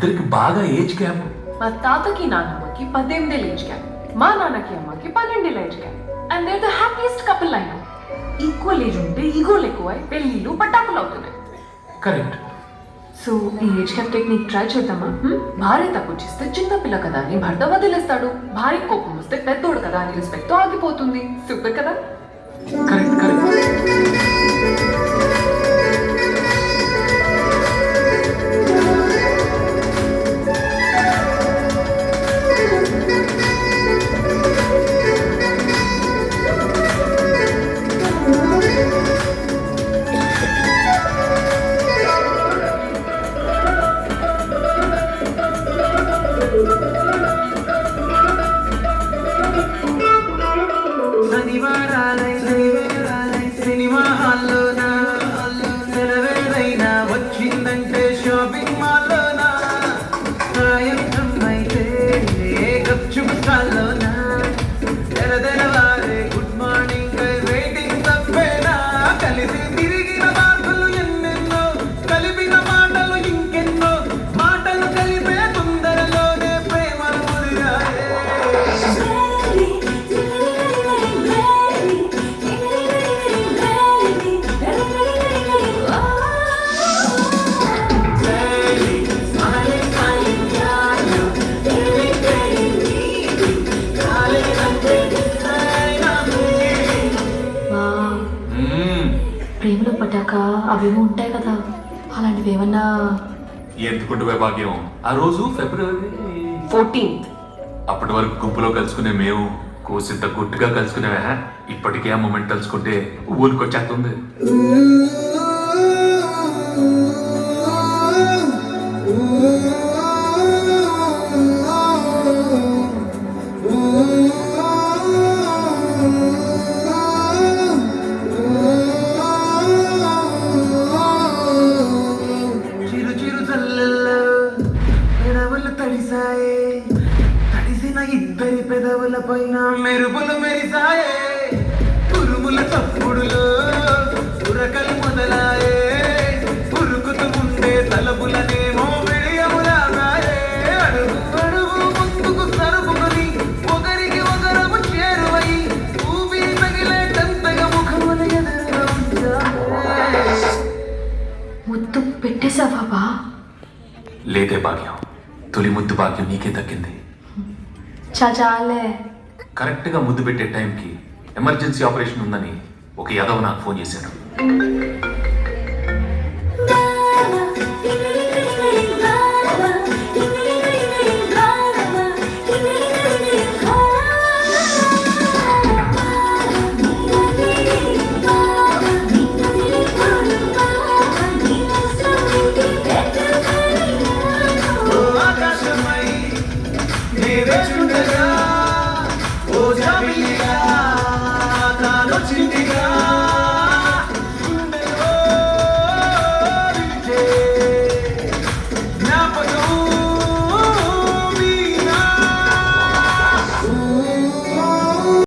ఇద్దరికి బాగా age gap. మా తాతకి నాన్నమ్మకి 18 ఏళ్ళ ఏజ్ గ్యాప్, మా నాన్నకి అమ్మకి 12 ఏళ్ళ age gap. And they are the happiest couple I know. Equal age ఉంటే ఈగోలు ఎక్కువై పెళ్ళిళ్ళు పటాకులు అవుతున్నాయి. కరెక్ట్. సో ఈ ఏజ్ గ్యాప్ టెక్నిక్ ట్రై చేద్దామా? భార్య తప్పు చేస్తే చిన్న పిల్ల కదా అని భర్త వదిలేస్తాడు. భార్య కోపం వస్తే పెద్దోడు కదా అని రెస్పెక్ట్ తో ఆగిపోతుంది. సూపర్ కదా? Correct correct. సినిమా హాల్లోనా సెలవేదైనా వచ్చిందంటే షాపింగ్ మాల్లోనా సాయంత్రం అయితే గప్చుప్ స్టాల్లోనా తెరవారే గుడ్ మార్నింగ్ వెయిటింగ్ తప్పేనా కలిసి తిరిగిన మార్పులు ఎన్నెన్నో కలిపిన మాటలు ఇంకెన్నో మాటలు కలిపే తొందరలోనే ప్రేమలు ముదిరాయే. ప్రేమలో పడ్డాక అవేమో ఉంటాయి కదా, అలాంటివి ఏమన్నా? ఎందుకుంటే భాగ్యం, ఆ రోజు ఫిబ్రవరి 14th. అప్పటి వరకు గుంపులో కలుసుకునే మేము కోసింత గుట్టుగా కలుసుకునేవా. ఇప్పటికే ఆ మూమెంట్ తలుచుకుంటే ఊరికొచ్చేస్తుంది. చిరు చిరు చల్లల్లో పెదవులు తడిసాయే, తడిసిన ఇద్దరి పెదవుల పైన మెరుపులు మెరిసాయే. ఉరుముల తప్పుడులో ఉరకలు మొదలాయే, ఉరుకుతూ ఉండే తలపులనేమో విడియములాగాయే. అడుగు అడుగు ముందుకు సరుపుకొని ఒకరికి ఒకరము చేరువై ఊపిరి తగిలేటంతగా ముఖములు ఎదురుగా ఉంచాయే. ముద్దు పెట్టేశావా బా? లేదే భాగ్యం, తొలి ముద్దు భాగ్యం నీకే దక్కింది. చాలే. కరెక్ట్గా ముద్దు పెట్టే టైంకి ఎమర్జెన్సీ ఆపరేషన్ ఉందని ఒక యాదవ్ నాకు ఫోన్ చేశాడు. ఆకాశమై నీవేచుండగా ఓ జాబిలిగా తానొచ్చింది